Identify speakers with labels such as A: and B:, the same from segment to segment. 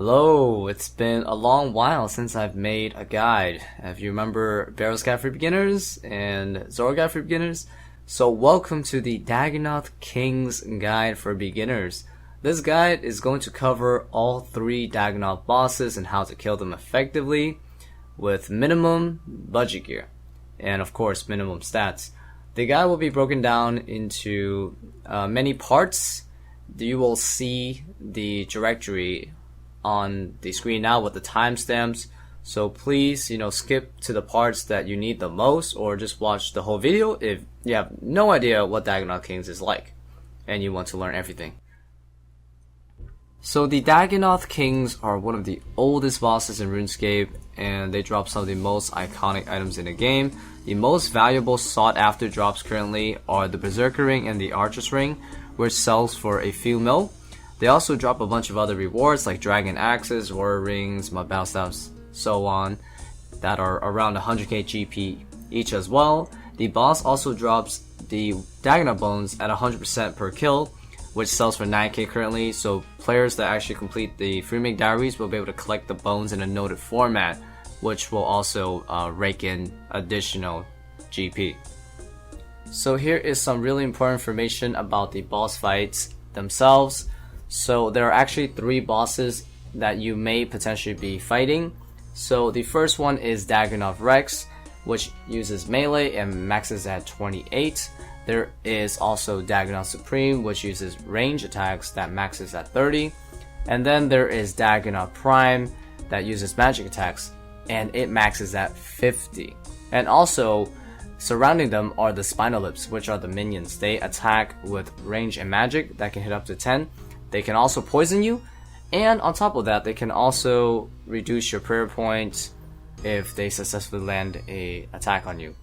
A: Hello, it's been a long while since I've made a guide. If you remember Barrow's Guide for Beginners and Zora Guide for Beginners, so welcome to the Dagannoth King's Guide for Beginners. This guide is going to cover all 3 Dagannoth bosses and how to kill them effectively with minimum budget gear and of course minimum stats. The guide will be broken down into many parts. You will see the directory on the screen now with the timestamps, so please skip to the parts that you need the most, or just watch the whole video if you have no idea what Dagannoth Kings is like and you want to learn everything. So the Dagannoth Kings are one of the oldest bosses in RuneScape, and they drop some of the most iconic items in the game. The most valuable sought after drops currently are the Berserker Ring and the Archer's Ring, which sells for a few mil. They also drop a bunch of other rewards like Dragon Axes, Warrior Rings, Mud Battle Staffs, so on, that are around 100k GP each as well. The boss also drops the Dagannoth Bones at 100% per kill, which sells for 9k currently, so players that actually complete the Freemake Diaries will be able to collect the bones in a noted format, which will also rake in additional GP. So here is some really important information about the boss fights themselves. So there are actually 3 bosses that you may potentially be fighting. So the first one is Dagannoth Rex, which uses melee and maxes at 28. There is also Dagannoth Supreme, which uses range attacks that maxes at 30. And then there is Dagannoth Prime that uses magic attacks and it maxes at 50. And also surrounding them are the Spinal Lips, which are the minions. They attack with range and magic that can hit up to 10. They can also poison you, and on top of that, they can also reduce your prayer points if they successfully land a attack on you.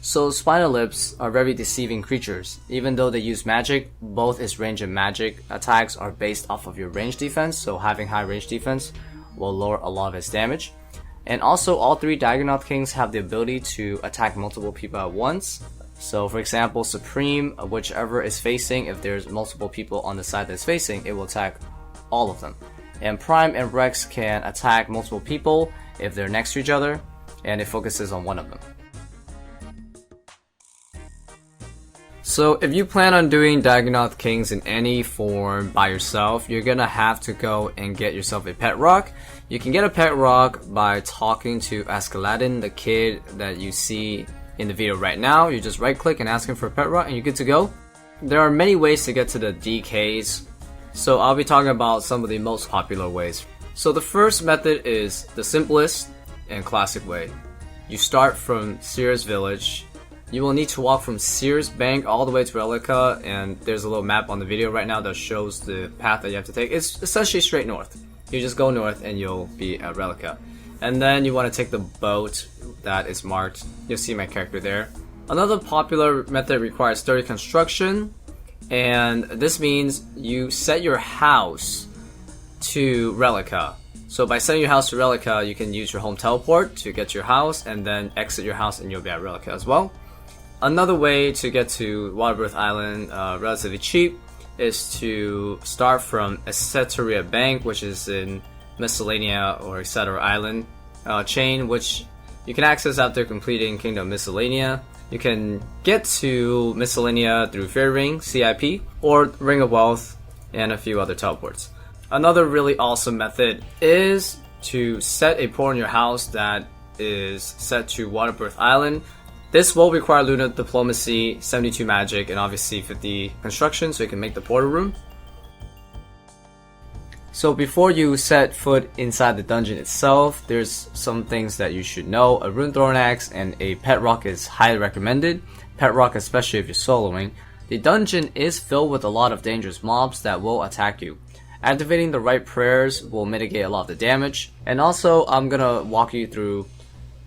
A: So Spinal Lips are very deceiving creatures. Even though they use magic, both its range and magic attacks are based off of your range defense, so having high range defense will lower a lot of its damage. And also, all 3 Dagannoth Kings have the ability to attack multiple people at once. So for example, Supreme, whichever is facing, if there's multiple people on the side that's facing, it will attack all of them. And Prime and Rex can attack multiple people if they're next to each other, and it focuses on one of them. So if you plan on doing Dagannoth Kings in any form by yourself, you're gonna have to go and get yourself a pet rock. You can get a pet rock by talking to Askeladden, the kid that you see in the video right now. You just right click and ask him for a pet rock and you're good to go. There are many ways to get to the DKs, so I'll be talking about some of the most popular ways. So the first method is the simplest and classic way. You start from Sears Village. You will need to walk from Sears Bank all the way to Relica, and there's a little map on the video right now that shows the path that you have to take. It's essentially straight north. You just go north and you'll be at Relica. And then you want to take the boat that is marked. You'll see my character there. Another popular method requires sturdy construction, and this means you set your house to Relica. So by setting your house to Relica, you can use your home teleport to get to your house and then exit your house and you'll be at Relica as well. Another way to get to Waterbirth Island relatively cheap is to start from Eseteria Bank, which is in Miscellanea or Etc. Island chain, which you can access after completing Kingdom Miscellanea. You can get to Miscellanea through Fairy Ring, CIP, or Ring of Wealth, and a few other teleports. Another really awesome method is to set a port in your house that is set to Waterbirth Island. This will require Luna Diplomacy, 72 magic, and obviously 50 construction, so you can make the portal room. So before you set foot inside the dungeon itself, there's some things that you should know. A Rune Thorn Axe and a Pet Rock is highly recommended. Pet Rock, especially if you're soloing. The dungeon is filled with a lot of dangerous mobs that will attack you. Activating the right prayers will mitigate a lot of the damage. And also, I'm gonna walk you through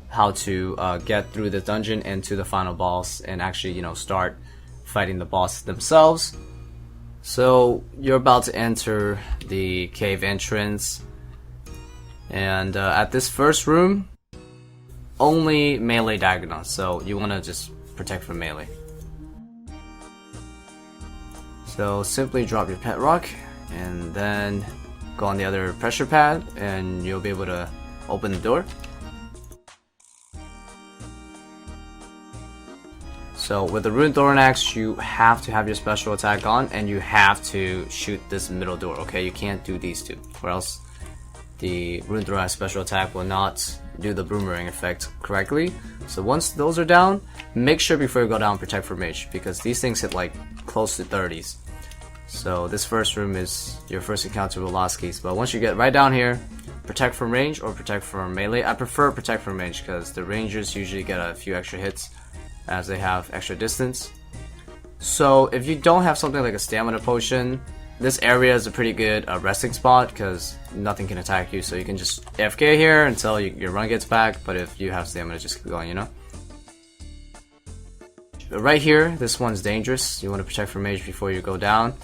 A: how to get through the dungeon and to the final boss and actually, start fighting the boss themselves. So you're about to enter the cave entrance, and at this first room, only melee Dagannoth, so you want to just protect from melee. So simply drop your pet rock, and then go on the other pressure pad and you'll be able to open the door. So with the Rune Thornaxe, you have to have your special attack on, and you have to shoot this middle door, okay? You can't do these two, or else the Rune Thornaxe special attack will not do the boomerang effect correctly. So once those are down, make sure before you go down, protect for mage, because these things hit like close to 30s. So this first room is your first encounter with Lost Keys, but once you get right down here, protect from range or protect from melee. I prefer protect from range because the rangers usually get a few extra hits as they have extra distance. So if you don't have something like a stamina potion, this area is a pretty good resting spot because nothing can attack you, so you can just AFK here until your run gets back, but if you have stamina, just keep going, you know? But right here, this one's dangerous. You want to protect from mage before you go down.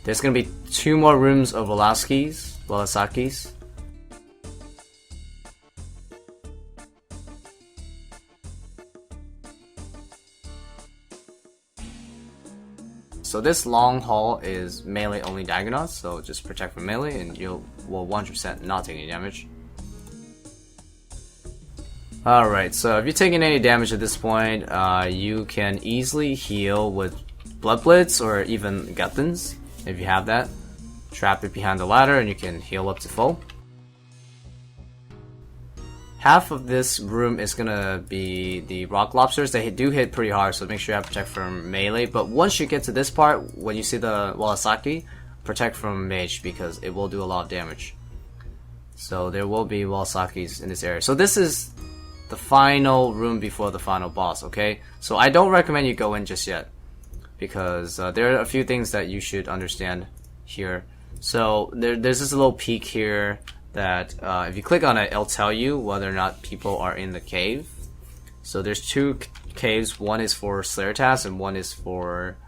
A: There's going to be 2 more rooms of Velasakis. So this long hall is melee only Dagannoth, so just protect from melee and you will 100% not take any damage. Alright, so if you're taking any damage at this point, you can easily heal with Blood Blitz or even Guttons, if you have that. Trap it behind the ladder and you can heal up to full. Half of this room is gonna be the rock lobsters. They do hit pretty hard, so make sure you have protect from melee. But once you get to this part, when you see the Walasaki, protect from mage because it will do a lot of damage. So there will be Walasakis in this area. So this is the final room before the final boss, okay? So I don't recommend you go in just yet because there are a few things that you should understand here. So there's this little peak here that if you click on it, it'll tell you whether or not people are in the cave. So there's 2 caves. One is for Slayer tasks and one is for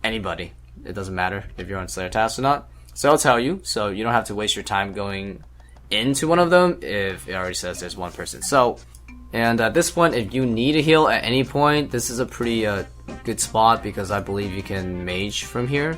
A: anybody. It doesn't matter if you're on Slayer tasks or not. So it'll tell you, so you don't have to waste your time going into one of them if it already says there's one person. So, and at this point, if you need a heal at any point, this is a pretty good spot because I believe you can mage from here.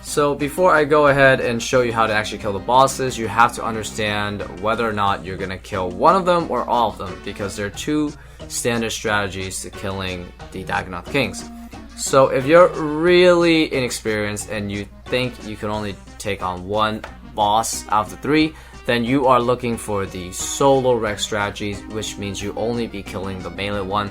A: So before I go ahead and show you how to actually kill the bosses, you have to understand whether or not you're gonna kill one of them or all of them, because there are 2 standard strategies to killing the Dagannoth Kings. So if you're really inexperienced and you think you can only take on one boss out of the 3, then you are looking for the solo Rex strategy, which means you only be killing the melee one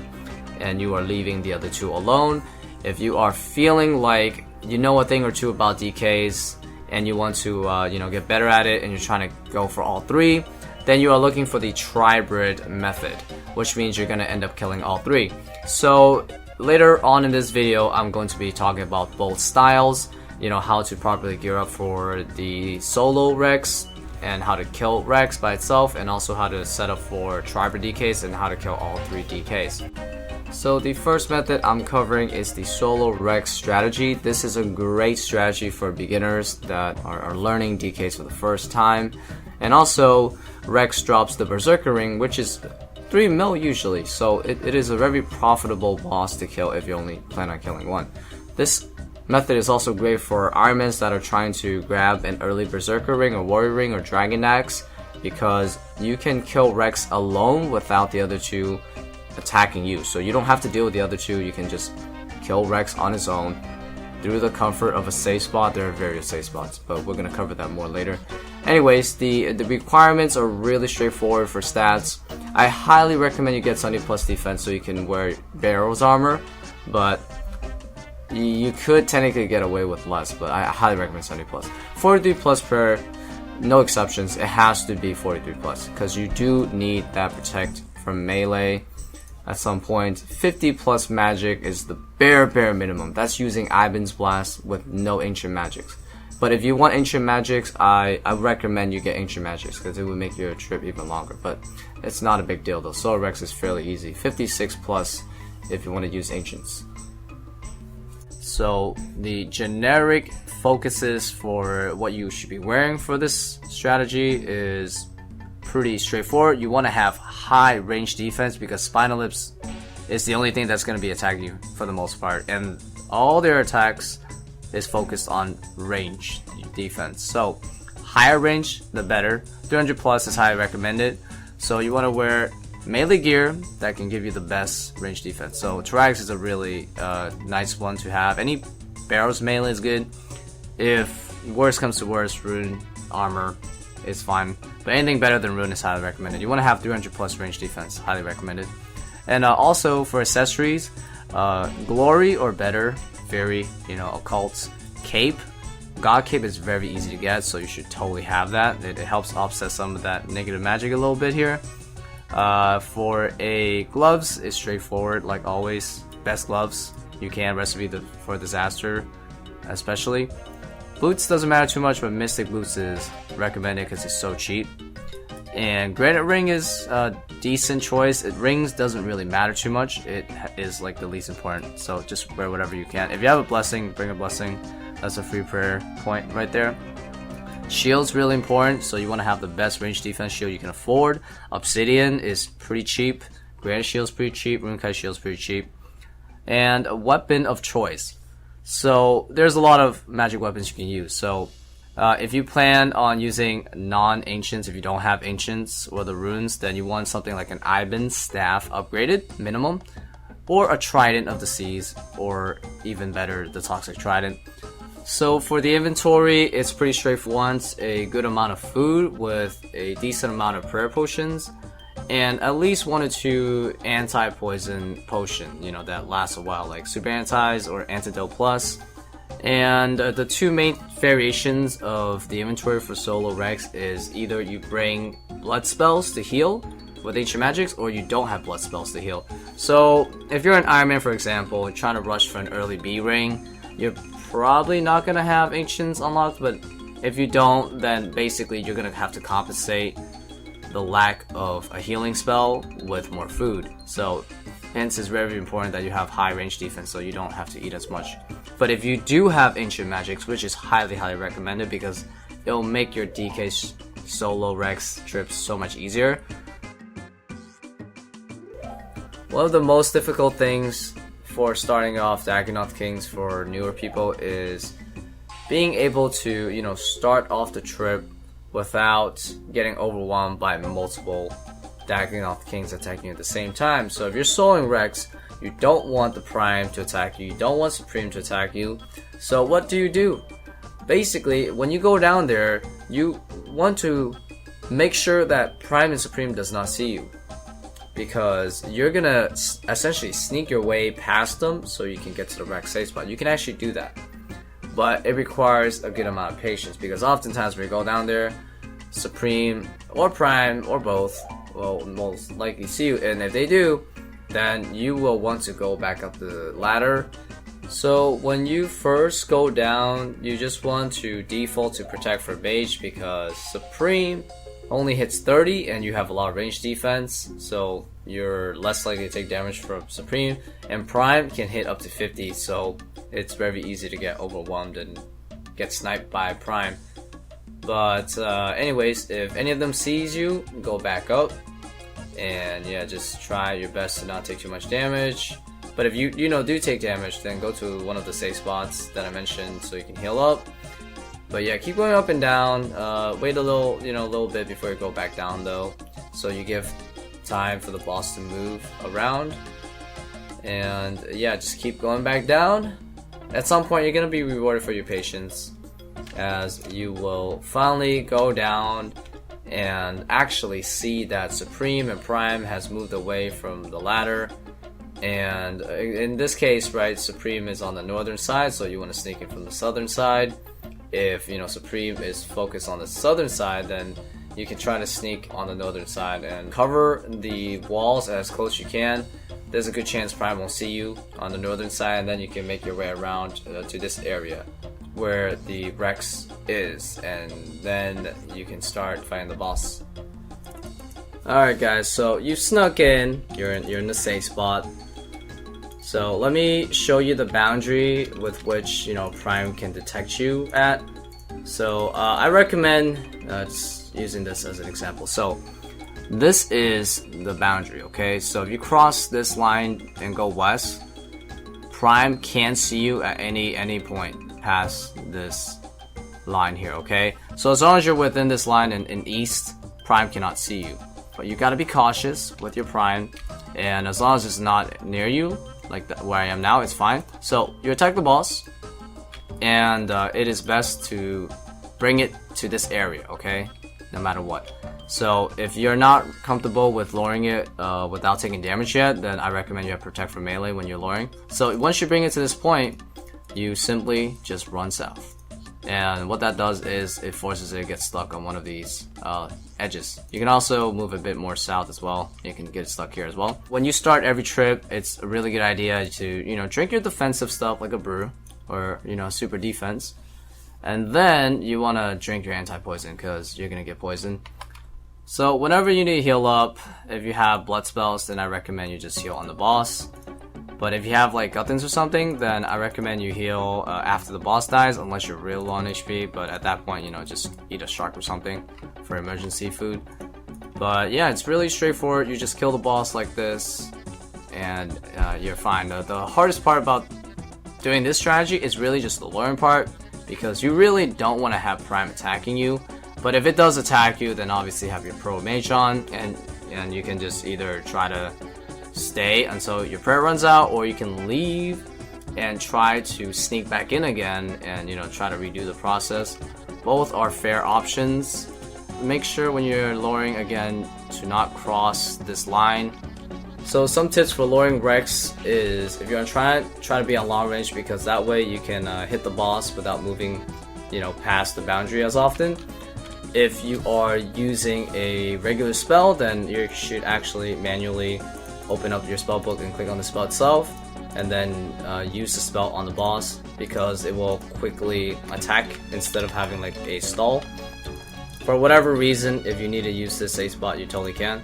A: and you are leaving the other 2 alone. If you are feeling like you know a thing or 2 about DKs and you want to get better at it and you're trying to go for all 3, then you are looking for the Tribrid method, which means you're going to end up killing all 3. So later on in this video, I'm going to be talking about both styles, how to properly gear up for the solo Rex and how to kill Rex by itself, and also how to set up for Tribrid DKs and how to kill all 3 DKs. So the first method I'm covering is the solo Rex strategy. This is a great strategy for beginners that are learning DKs for the first time. And also, Rex drops the Berserker Ring, which is 3 mil usually. So it is a very profitable boss to kill if you only plan on killing one. This method is also great for Ironmans that are trying to grab an early Berserker Ring or Warrior Ring or Dragon Axe, because you can kill Rex alone without the other 2 attacking you. So you don't have to deal with the other 2, you can just kill Rex on his own through the comfort of a safe spot. There are various safe spots, but we're going to cover that more later. Anyways, the requirements are really straightforward for stats. I highly recommend you get 70 plus defense so you can wear Barrel's armor, but you could technically get away with less, but I highly recommend 70 plus. 43 plus per, no exceptions, it has to be 43 plus because you do need that protect from melee at some point. 50 plus magic is the bare minimum. That's using Ivan's Blast with no ancient magics. But if you want ancient magics, I recommend you get ancient magics because it would make your trip even longer. But it's not a big deal though. Solo Rex is fairly easy. 56 plus if you want to use ancients. So the generic focuses for what you should be wearing for this strategy is pretty straightforward. You want to have high range defense because Spinal Lips is the only thing that's going to be attacking you for the most part, and all their attacks is focused on range defense. So higher range, the better. 300 plus is highly recommended. So you want to wear melee gear that can give you the best range defense. So Tribrid is a really nice one to have. Any barrels melee is good. If worst comes to worst, rune armor is fine. But anything better than rune is highly recommended. You want to have 300 plus range defense, highly recommended. And also for accessories, glory or better, very occult cape. God cape is very easy to get, so you should totally have that. It helps offset some of that negative magic a little bit here. For a gloves, it's straightforward like always. Best gloves you can, recipe for disaster especially. Boots doesn't matter too much, but Mystic Boots is recommended because it's so cheap. And Granite Ring is a decent choice. Rings doesn't really matter too much. It is like the least important, so just wear whatever you can. If you have a blessing, bring a blessing. That's a free prayer point right there. Shield's really important, so you want to have the best range defense shield you can afford. Obsidian is pretty cheap. Granite Shield's pretty cheap. Runekite Shield's pretty cheap. And a weapon of choice. So there's a lot of magic weapons you can use. So if you plan on using non-ancients, if you don't have ancients or the runes, then you want something like an Iban staff upgraded minimum, or a trident of the seas, or even better, the toxic trident. So for the inventory, it's pretty straightforward. A good amount of food with a decent amount of prayer potions, and at least 1 or 2 anti-poison potion, that lasts a while, like Super Antis or Antidote Plus. And the 2 main variations of the inventory for solo Rex is either you bring blood spells to heal with ancient magics, or you don't have blood spells to heal. So if you're an Iron Man, for example, and trying to rush for an early B ring, you're probably not going to have ancients unlocked, but if you don't, then basically you're going to have to compensate the lack of a healing spell with more food. So hence it's very important that you have high range defense so you don't have to eat as much. But if you do have ancient magics, which is highly recommended because it'll make your DK solo Rex trips so much easier. One of the most difficult things for starting off Dagannoth Kings for newer people is being able to, start off the trip without getting overwhelmed by multiple Dagannoth Kings attacking you at the same time. So if you're soloing Rex, you don't want the Prime to attack you, you don't want Supreme to attack you. So what do? Basically, when you go down there, you want to make sure that Prime and Supreme does not see you, because you're gonna essentially sneak your way past them so you can get to the Rex safe spot. You can actually do that, but it requires a good amount of patience, because oftentimes when you go down there, Supreme or Prime or both will most likely see you, and if they do, then you will want to go back up the ladder. So when you first go down, you just want to default to Protect for Mage, because Supreme only hits 30 and you have a lot of range defense, so you're less likely to take damage from Supreme, and Prime can hit up to 50, so it's very easy to get overwhelmed and get sniped by Prime. But anyways, if any of them sees you, go back up, and yeah, just try your best to not take too much damage. But if you do take damage, then go to one of the safe spots that I mentioned so you can heal up. But yeah, keep going up and down. Wait a little bit before you go back down though, so you give time for the boss to move around. And yeah, just keep going back down. At some point, you're gonna be rewarded for your patience, as you will finally go down and actually see that Supreme and Prime has moved away from the ladder. And in this case, right, Supreme is on the northern side, so you want to sneak in from the southern side. If Supreme is focused on the southern side, then you can try to sneak on the northern side and cover the walls as close as you can. There's a good chance Prime won't see you on the northern side, and then you can make your way around to this area where the Rex is, and then you can start fighting the boss. Alright guys, so you snuck in, you're in the safe spot. So let me show you the boundary with which Prime can detect you at. So I recommend just using this as an example. So this is the boundary, okay? So if you cross this line and go west, Prime can't see you at any point. past this line here, okay? So as long as you're within this line in east, Prime cannot see you. But you gotta be cautious with your Prime, and as long as it's not near you, like where I am now, it's fine. So you attack the boss, and it is best to bring it to this area, okay? No matter what. So if you're not comfortable with luring it without taking damage yet, then I recommend you have Protect from melee when you're luring. So once you bring it to this point, you simply just run south. And what that does is it forces it to get stuck on one of these edges. You can also move a bit more south as well. You can get stuck here as well. When you start every trip, it's a really good idea to, you know, drink your defensive stuff like a brew or, you know, super defense. And then you want to drink your anti-poison because you're going to get poisoned. So whenever you need to heal up, if you have blood spells, then I recommend you just heal on the boss. But if you have like Guttins or something, then I recommend you heal after the boss dies, unless you're real low on HP. But at that point, you know, just eat a shark or something for emergency food. But yeah, it's really straightforward. You just kill the boss like this, and you're fine. The hardest part about doing this strategy is really just the luring part, because you really don't want to have Prime attacking you. But if it does attack you, then obviously have your Pro Mage on, and you can just either try to stay until your prayer runs out, or you can leave and try to sneak back in again and, you know, try to redo the process. Both are fair options. Make sure when you're luring again to not cross this line. So some tips for luring Rex is if you're try to be on long range, because that way you can hit the boss without moving, you know, past the boundary as often. If you are using a regular spell, then you should actually manually open up your spell book and click on the spell itself, and then use the spell on the boss, because it will quickly attack instead of having like a stall. For whatever reason, if you need to use this safe spot, you totally can,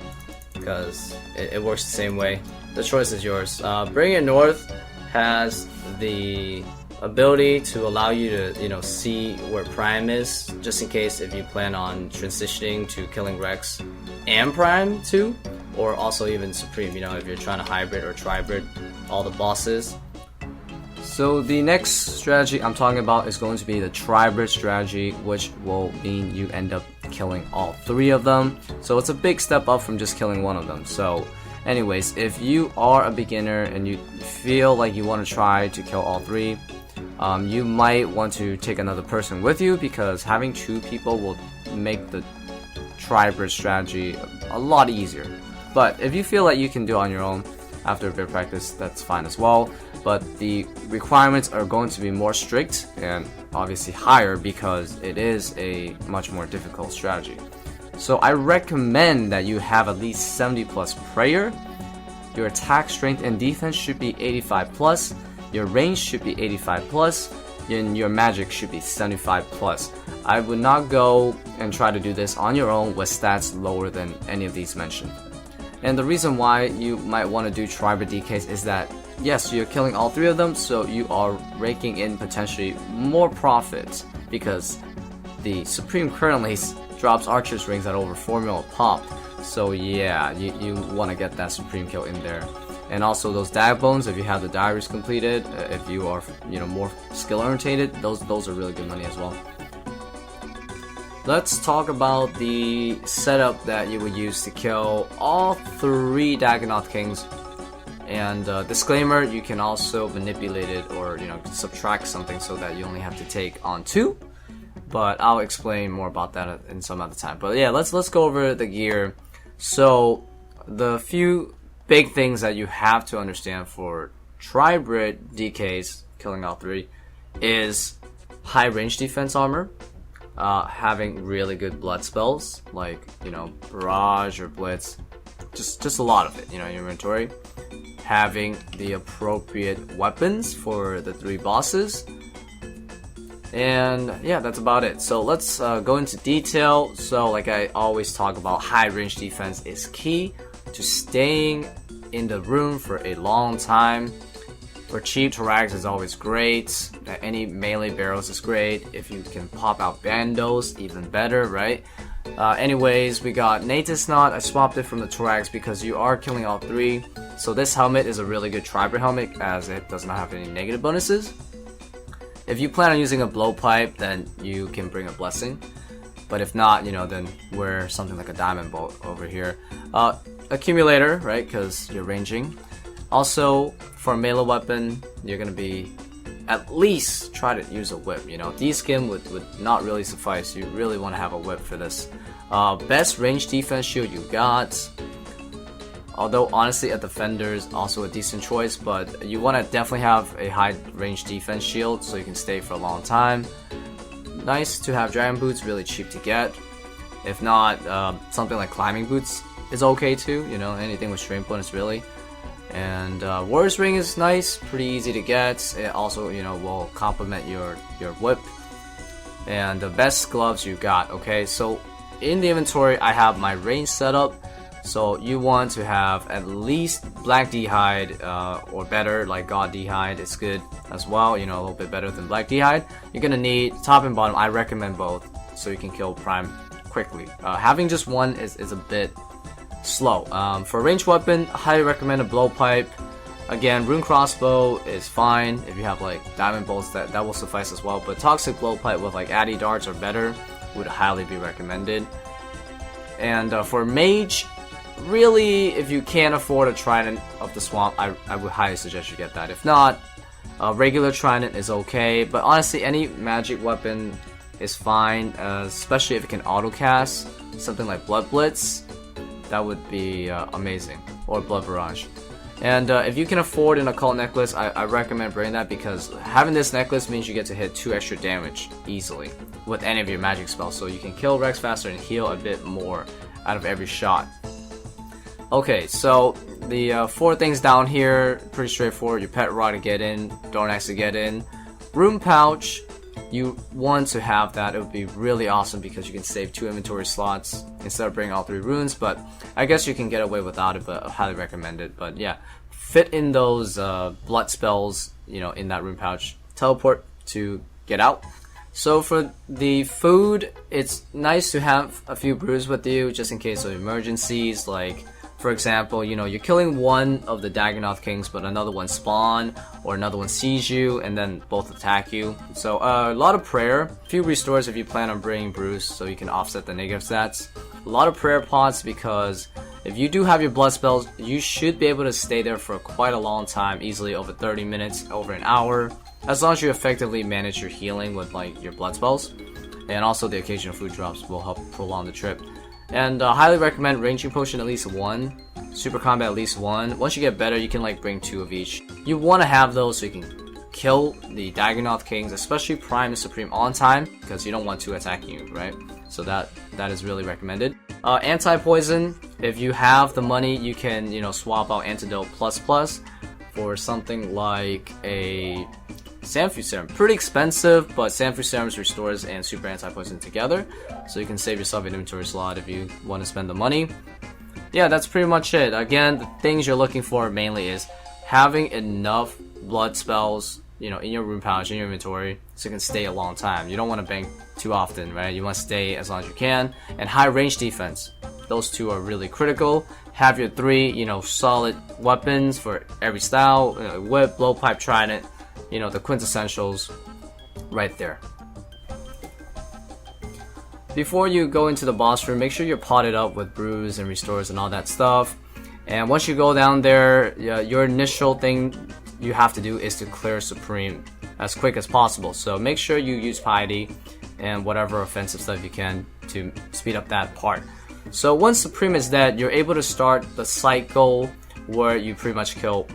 A: because it works the same way. The choice is yours. Bring It North has the ability to allow you to, you know, see where Prime is, just in case if you plan on transitioning to killing Rex and Prime too, or also even Supreme, you know, if you're trying to hybrid or tribrid all the bosses. So the next strategy I'm talking about is going to be the Tribrid strategy, which will mean you end up killing all three of them. So it's a big step up from just killing one of them. So anyways, if you are a beginner and you feel like you want to try to kill all three, you might want to take another person with you, because having two people will make the Tribrid strategy a lot easier. But if you feel like you can do it on your own after a bit of practice, that's fine as well. But the requirements are going to be more strict and obviously higher, because it is a much more difficult strategy. So I recommend that you have at least 70 plus prayer. Your attack, strength, and defense should be 85 plus. Your range should be 85 plus. And your magic should be 75 plus. I would not go and try to do this on your own with stats lower than any of these mentioned. And the reason why you might want to do Tribrid DKs is that, yes, you're killing all three of them, so you are raking in potentially more profit, because the Supreme currently drops Archer's Rings at over 4 mil pop. So yeah, you want to get that Supreme kill in there. And also those Dag Bones, if you have the diaries completed, if you are, you know, more skill orientated, those are really good money as well. Let's talk about the setup that you would use to kill all three Dagannoth Kings. And disclaimer, you can also manipulate it, or, you know, subtract something so that you only have to take on two. But I'll explain more about that in some other time. But yeah, let's go over the gear. So the few big things that you have to understand for Tribrid DKs, killing all three, is high range defense armor, having really good blood spells like, you know, Barrage or Blitz, just a lot of it, you know, in your inventory, having the appropriate weapons for the three bosses, and yeah, that's about it. So let's go into detail. So like I always talk about, high range defense is key to staying in the room for a long time. For cheap, Torax is always great. Any melee barrels is great. If you can pop out bandos, even better, right? Anyways, we got Natus Knot. I swapped it from the Torax because you are killing all three. So this helmet is a really good Tribrid helmet, as it does not have any negative bonuses. If you plan on using a blowpipe, then you can bring a blessing. But if not, then wear something like a diamond bolt over here. Accumulator, right? Because you're ranging. Also, for a melee weapon, you're gonna be at least try to use a whip. D-skin would not really suffice. You really want to have a whip for this. Best range defense shield you got. Although honestly, a defender is also a decent choice, but you want to definitely have a high range defense shield so you can stay for a long time. Nice to have dragon boots, really cheap to get. If not, something like climbing boots is okay too. Anything with strength bonus really. And Warrior's Ring is nice, pretty easy to get. It also, will complement your whip. And the best gloves you got. Okay, so in the inventory, I have my range setup. So you want to have at least black d'hide or better, like god d'hide is good as well. A little bit better than black d'hide. You're gonna need top and bottom. I recommend both, so you can kill prime quickly. Having just one is a bit slow. For a ranged weapon, I highly recommend a blowpipe. Again, rune crossbow is fine if you have like diamond bolts. That will suffice as well. But toxic blowpipe with like addy darts or better would highly be recommended. And for mage, really, if you can't afford a Trident of the Swamp, I would highly suggest you get that. If not, a regular Trident is okay, but honestly, any magic weapon is fine, especially if it can auto-cast. Something like Blood Blitz, that would be amazing, or Blood Barrage. And if you can afford an Occult Necklace, I recommend bringing that, because having this necklace means you get to hit 2 extra damage easily with any of your magic spells, so you can kill Rex faster and heal a bit more out of every shot. Okay, so the 4 things down here, pretty straightforward. Your pet rod to get in, Dornax to get in. Rune pouch, you want to have that. It would be really awesome because you can save 2 inventory slots instead of bringing all 3 runes, but I guess you can get away without it, but I highly recommend it. But yeah, fit in those blood spells, in that rune pouch. Teleport to get out. So for the food, it's nice to have a few brews with you just in case of emergencies, like for example, you're killing one of the Dagannoth kings, but another one spawn, or another one sees you, and then both attack you. So a lot of prayer, a few restores if you plan on bringing brews, so you can offset the negative stats. A lot of prayer pots, because if you do have your blood spells, you should be able to stay there for quite a long time, easily over 30 minutes, over an hour, as long as you effectively manage your healing with like your blood spells. And also the occasional food drops will help prolong the trip. And highly recommend ranging potion at least 1, super combat at least 1. Once you get better, you can like bring 2 of each. You want to have those so you can kill the Dagannoth kings, especially Prime and Supreme on time, because you don't want to attack you, right? So that is really recommended. Anti-poison, if you have the money, you can swap out Antidote plus for something like a Sanfu Serum. Pretty expensive, but Sanfu Serum restores and super anti-poison together, so you can save yourself an inventory slot if you want to spend the money. Yeah, that's pretty much it. Again, the things you're looking for mainly is having enough blood spells, in your rune pouch, in your inventory, so you can stay a long time. You don't want to bank too often, right? You want to stay as long as you can. And high range defense. Those 2 are really critical. Have your 3, solid weapons for every style. Whip, blowpipe, trident. The quintessentials right there. Before you go into the boss room, make sure you're potted up with brews and restores and all that stuff. And once you go down there, your initial thing you have to do is to clear Supreme as quick as possible. So make sure you use Piety and whatever offensive stuff you can to speed up that part. So once Supreme is dead, you're able to start the cycle where you pretty much kill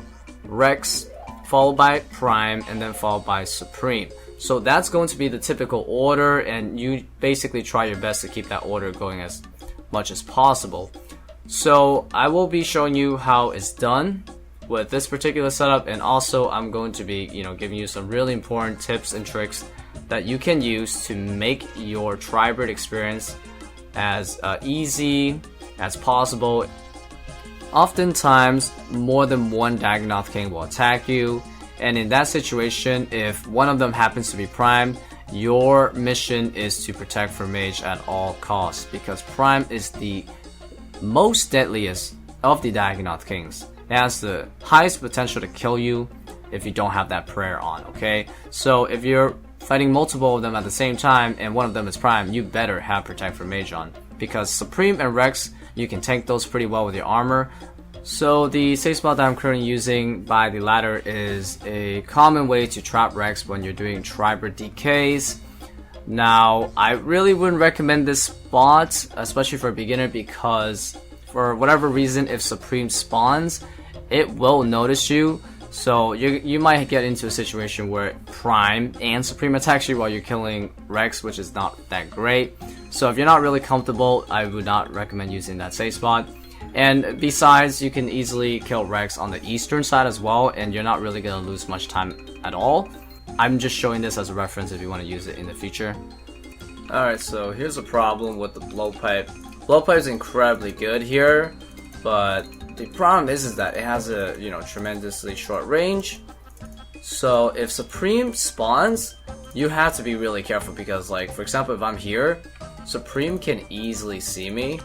A: Rex, followed by Prime, and then followed by Supreme. So that's going to be the typical order, and you basically try your best to keep that order going as much as possible. So I will be showing you how it's done with this particular setup, and also I'm going to be giving you some really important tips and tricks that you can use to make your Tribrid experience as easy as possible. Oftentimes, more than one Dagannoth King will attack you, and in that situation, if one of them happens to be Prime, your mission is to protect for Mage at all costs, because Prime is the most deadliest of the Dagannoth Kings. It has the highest potential to kill you if you don't have that prayer on, okay? So if you're fighting multiple of them at the same time and one of them is Prime, you better have Protect from Mage on. Because Supreme and Rex, you can tank those pretty well with your armor. So the safe spot that I'm currently using by the ladder is a common way to trap Rex when you're doing Tribrid DKs. Now, I really wouldn't recommend this spot, especially for a beginner, because for whatever reason, if Supreme spawns, it will notice you. So you might get into a situation where Prime and Supreme attacks you while you're killing Rex, which is not that great. So if you're not really comfortable, I would not recommend using that safe spot. And besides, you can easily kill Rex on the eastern side as well, and you're not really going to lose much time at all. I'm just showing this as a reference if you want to use it in the future. Alright, so here's a problem with the blowpipe. Blowpipe is incredibly good here, but the problem is that it has a tremendously short range. So if Supreme spawns, you have to be really careful because, like, for example, if I'm here, Supreme can easily see me.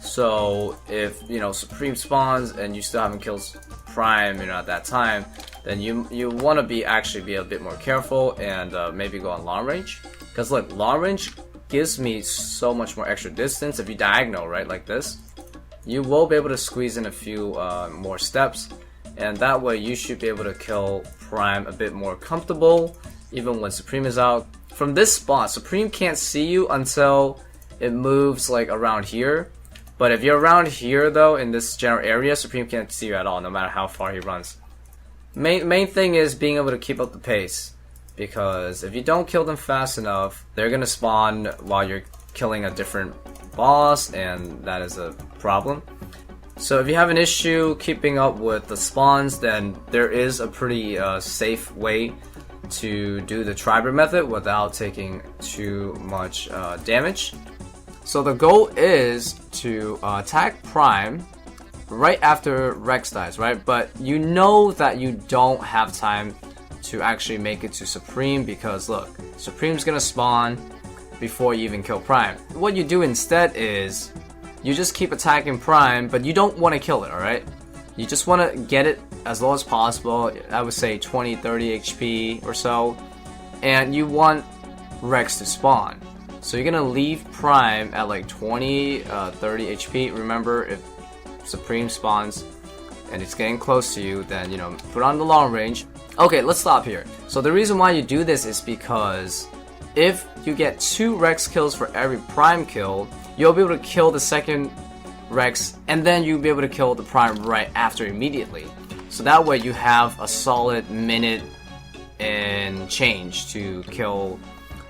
A: So if Supreme spawns and you still haven't killed Prime at that time, then you want to be a bit more careful and maybe go on long range. Because look, long range gives me so much more extra distance. If you diagonal, right, like this, you will be able to squeeze in a few more steps, and that way you should be able to kill Prime a bit more comfortable even when Supreme is out. From this spot, Supreme can't see you until it moves like around here. But if you're around here though, in this general area, Supreme can't see you at all, no matter how far he runs. Main thing is being able to keep up the pace, because if you don't kill them fast enough, they're gonna spawn while you're killing a different boss, and that is a problem. So if you have an issue keeping up with the spawns, then there is a pretty safe way to do the Tribrid method without taking too much damage. So the goal is to attack Prime right after Rex dies, right? But you know that you don't have time to actually make it to Supreme, because look, Supreme's gonna spawn before you even kill Prime. What you do instead is you just keep attacking Prime, but you don't want to kill it, alright? You just want to get it as low as possible. I would say 20-30 HP or so, and you want Rex to spawn. So you're gonna leave Prime at like 20-30 HP. Remember, if Supreme spawns and it's getting close to you, then put on the long range. Okay, let's stop here. So the reason why you do this is because if you get 2 Rex kills for every Prime kill, you'll be able to kill the second Rex, and then you'll be able to kill the Prime right after immediately. So that way you have a solid minute and change to kill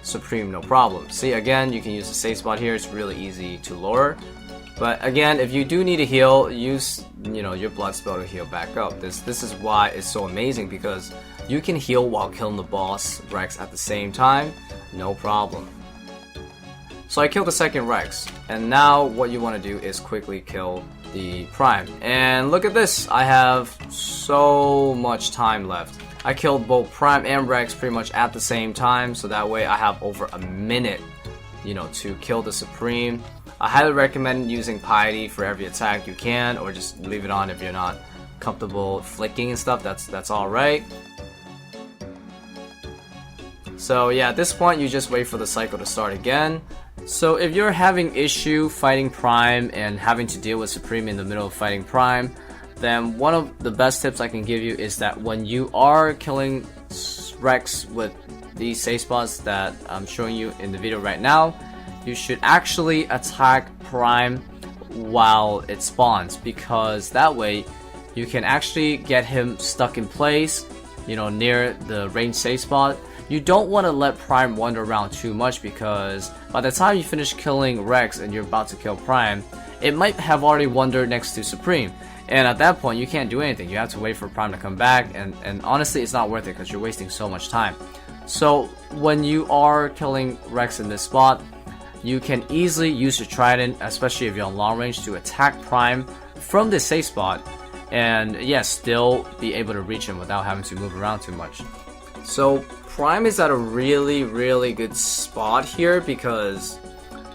A: Supreme, no problem. See, again, you can use the safe spot here. It's really easy to lure. But again, if you do need to heal, use your blood spell to heal back up. This is why it's so amazing, because you can heal while killing the boss Rex at the same time, no problem. So I killed the second Rex, and now what you want to do is quickly kill the Prime. And look at this, I have so much time left. I killed both Prime and Rex pretty much at the same time, so that way I have over a minute, to kill the Supreme. I highly recommend using Piety for every attack you can, or just leave it on if you're not comfortable flicking and stuff. That's alright. So yeah, at this point you just wait for the cycle to start again. So if you're having issue fighting Prime and having to deal with Supreme in the middle of fighting Prime, then one of the best tips I can give you is that when you are killing Rex with these safe spots that I'm showing you in the video right now, you should actually attack Prime while it spawns, because that way you can actually get him stuck in place, near the range safe spot. You don't want to let Prime wander around too much, because by the time you finish killing Rex and you're about to kill Prime, it might have already wandered next to Supreme. And at that point, you can't do anything. You have to wait for Prime to come back, and honestly, it's not worth it because you're wasting so much time. So when you are killing Rex in this spot, you can easily use your Trident, especially if you're on long range, to attack Prime from this safe spot, and yes, still be able to reach him without having to move around too much. So Prime is at a really good spot here, because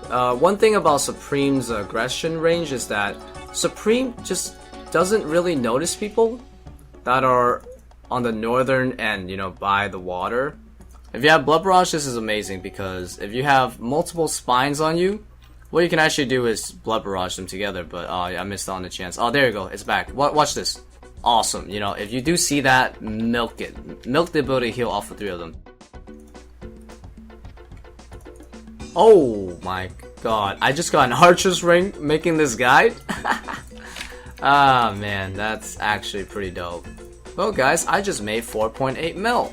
A: one thing about Supreme's aggression range is that Supreme just doesn't really notice people that are on the northern end, by the water. If you have Blood Barrage, this is amazing because if you have multiple spines on you, what you can actually do is Blood Barrage them together, but I missed on the chance. Oh, there you go, it's back. Watch this. Awesome, you know, if you do see that, milk it. Milk the ability to heal off of 3 of them. Oh my god, I just got an archer's ring making this guide? Ah man, that's actually pretty dope. Well guys, I just made 4.8 mil.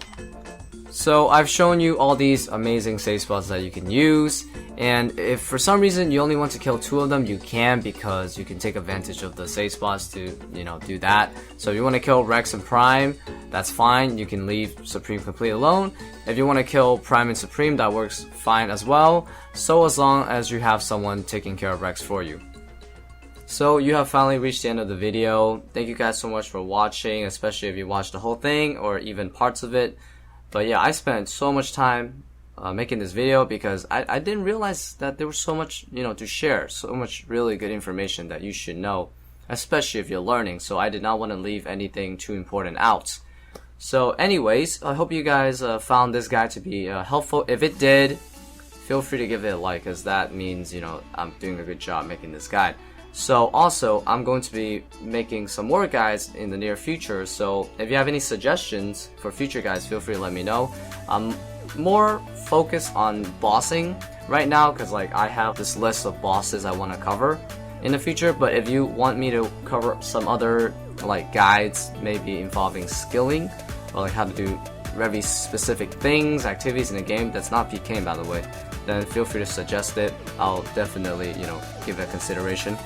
A: So I've shown you all these amazing save spots that you can use, and if for some reason you only want to kill 2 of them, you can, because you can take advantage of the save spots to, you know, do that. So if you want to kill Rex and Prime, that's fine, you can leave Supreme completely alone. If you want to kill Prime and Supreme, that works fine as well, so as long as you have someone taking care of Rex for you. So you have finally reached the end of the video. Thank you guys so much for watching, especially if you watched the whole thing or even parts of it. But yeah, I spent so much time making this video because I didn't realize that there was so much, you know, to share, so much really good information that you should know, especially if you're learning. So I did not want to leave anything too important out. So anyways, I hope you guys found this guide to be helpful. If it did, feel free to give it a like, because that means, you know, I'm doing a good job making this guide. So also, I'm going to be making some more guides in the near future, so if you have any suggestions for future guides, feel free to let me know. I'm more focused on bossing right now, because like I have this list of bosses I want to cover in the future, but if you want me to cover some other like guides, maybe involving skilling, or like how to do very specific things, activities in the game that's not PKing by the way, then feel free to suggest it. I'll definitely, you know, give it a consideration.